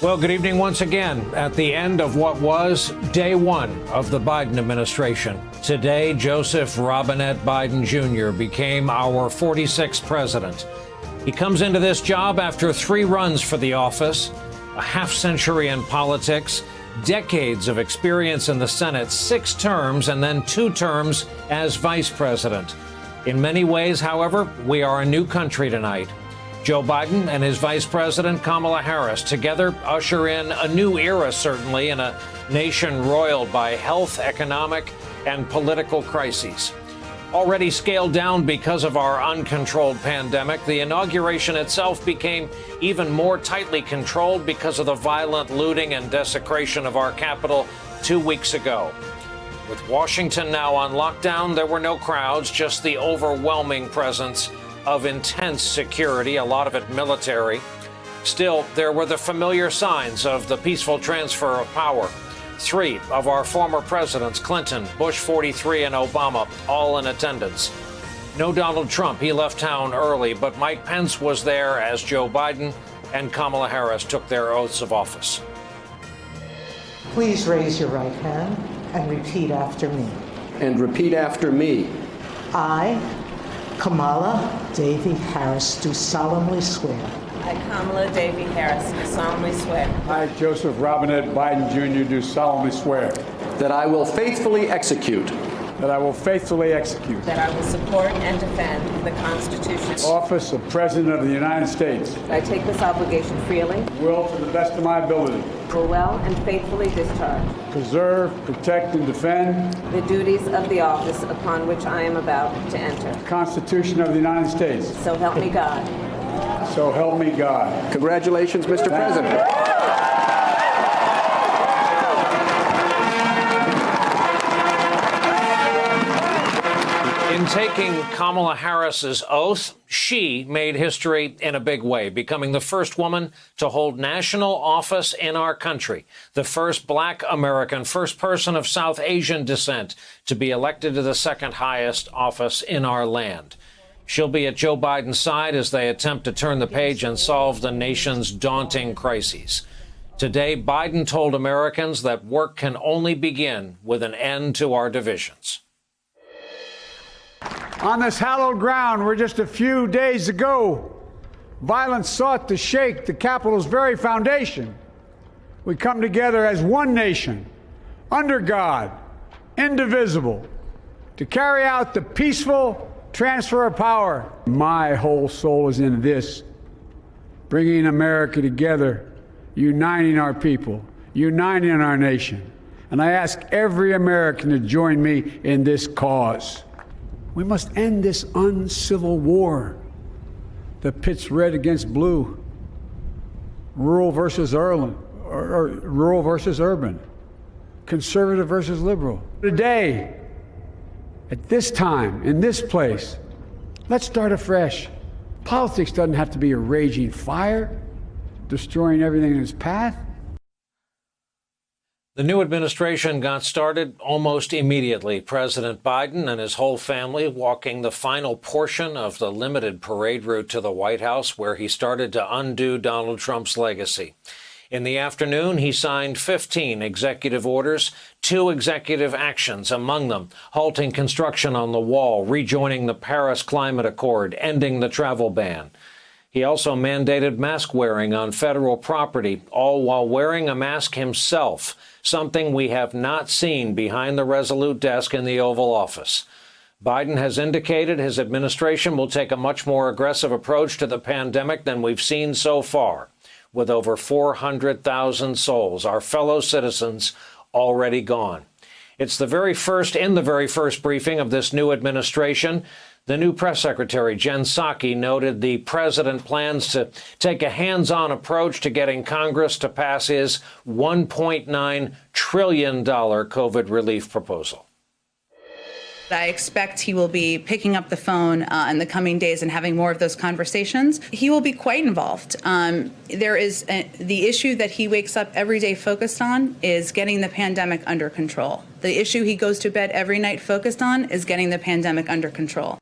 Well, good evening once again at the end of what was day one of the Biden administration. Today, Joseph Robinette Biden Jr. became our 46th president. He comes into this job after 3 runs for the office, a half-century in politics, decades of experience in the Senate, 6 terms, and then 2 terms as vice president. In many ways, however, we are a new country tonight. Joe Biden and his vice president, Kamala Harris, together usher in a new era, certainly, in a nation roiled by health, economic, and political crises. Already scaled down because of our uncontrolled pandemic, the inauguration itself became even more tightly controlled because of the violent looting and desecration of our Capitol 2 weeks ago. With Washington now on lockdown, there were no crowds, just the overwhelming presence of intense security, a lot of it military. Still, there were the familiar signs of the peaceful transfer of power. 3 of our former presidents, Clinton, Bush 43, and Obama, all in attendance. No Donald Trump, he left town early, but Mike Pence was there as Joe Biden and Kamala Harris took their oaths of office. Please raise your right hand and repeat after me. And repeat after me. I, Kamala Davy Harris, do solemnly swear. I, Kamala Davy Harris, do solemnly swear. I, Joseph Robinette Biden Jr., do solemnly swear. That I will faithfully execute. That I will faithfully execute. That I will support and defend the Constitution. Office of President of the United States. I take this obligation freely. Will, to the best of my ability. Will well and faithfully discharge. Preserve, protect, and defend. The duties of the office upon which I am about to enter. The Constitution of the United States. So help me God. So help me God. Congratulations, Mr. President. In taking Kamala Harris's oath, she made history in a big way, becoming the first woman to hold national office in our country, the first Black American, first person of South Asian descent to be elected to the 2nd highest office in our land. She'll be at Joe Biden's side as they attempt to turn the page and solve the nation's daunting crises. Today, Biden told Americans that work can only begin with an end to our divisions. On this hallowed ground where just a few days ago, violence sought to shake the Capitol's very foundation, we come together as one nation, under God, indivisible, to carry out the peaceful transfer of power. My whole soul is in this, bringing America together, uniting our people, uniting our nation. And I ask every American to join me in this cause. We must end this uncivil war that pits red against blue, rural versus urban, conservative versus liberal. Today, at this time, in this place, let's start afresh. Politics doesn't have to be a raging fire, destroying everything in its path. The new administration got started almost immediately. President Biden and his whole family walking the final portion of the limited parade route to the White House, where he started to undo Donald Trump's legacy. In the afternoon, he signed 15 executive orders, 2 executive actions, among them halting construction on the wall, rejoining the Paris Climate Accord, ending the travel ban. He also mandated mask wearing on federal property, all while wearing a mask himself, something we have not seen behind the Resolute desk in the Oval Office. Biden has indicated his administration will take a much more aggressive approach to the pandemic than we've seen so far, with over 400,000 souls, our fellow citizens, already gone. It's in the very first briefing of this new administration. The new press secretary, Jen Psaki, noted the president plans to take a hands-on approach to getting Congress to pass his $1.9 trillion COVID relief proposal. I expect he will be picking up the phone in the coming days and having more of those conversations. He will be quite involved. There is the issue that he wakes up every day focused on is getting the pandemic under control. The issue he goes to bed every night focused on is getting the pandemic under control.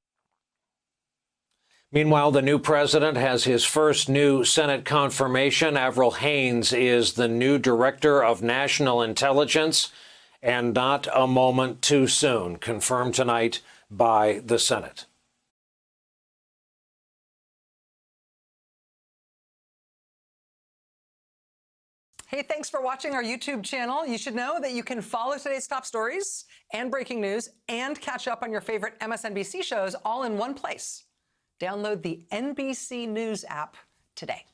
Meanwhile, the new president has his first new Senate confirmation. Avril Haines is the new director of national intelligence, and not a moment too soon, confirmed tonight by the Senate. Hey, thanks for watching our YouTube channel. You should know that you can follow today's top stories and breaking news and catch up on your favorite MSNBC shows all in one place. Download the NBC News app today.